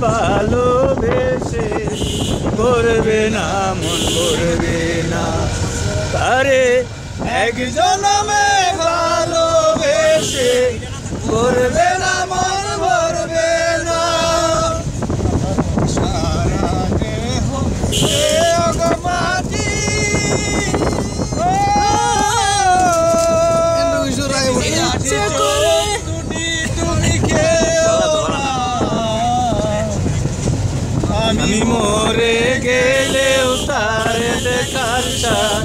ভালোবেসে করবে না মন করবে না তারে এক জনমে ভালোবেসে করবে না মন করবে না সারা দেহ মাটি আমি মরে গেলেও তার দেখার স্বাদ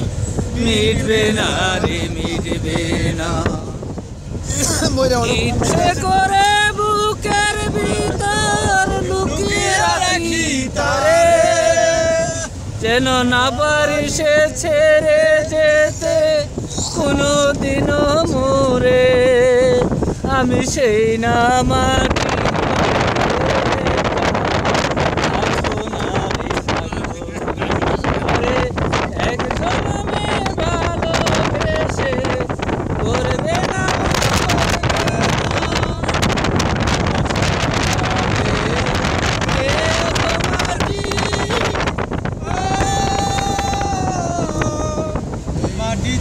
মিটবে না রে মিটবে না ইচ্ছে করে বুকের ভিতর লুকিয়ে রাখি তারে যেন না পারি সে ছেড়ে যেতে কোনোদিনও মোরে আমি সেই না মাটি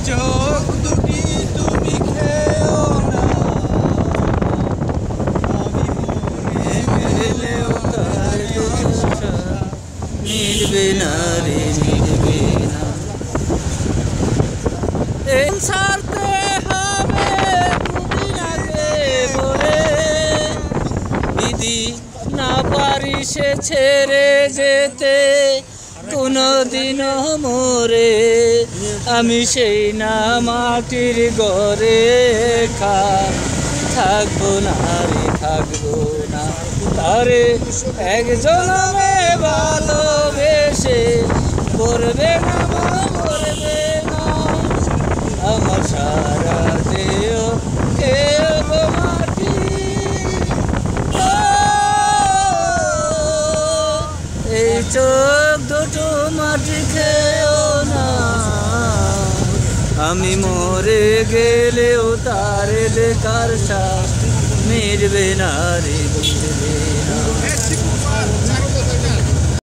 চোখ দুটি তুমি খেও না আমি মরে গেলেও তার মিটবে না রে মিটবে না ছাড়তে হবে দুদিন আগে বলে দিদি না পারি সে ছেড়ে যেতে কোনোদিনও মোরে আমি সেই না মাটির ঘরে থাকবো না রে থাকবো না তারে এক জনমে ভালোবেসে করবে না করবে না আমার সারা দেহ কেউ মাটি এই চোখ দুটো মাটি খেও না আমি মরে গেলেও তার দেখার স্বাদ মিটবে না রে মিটবে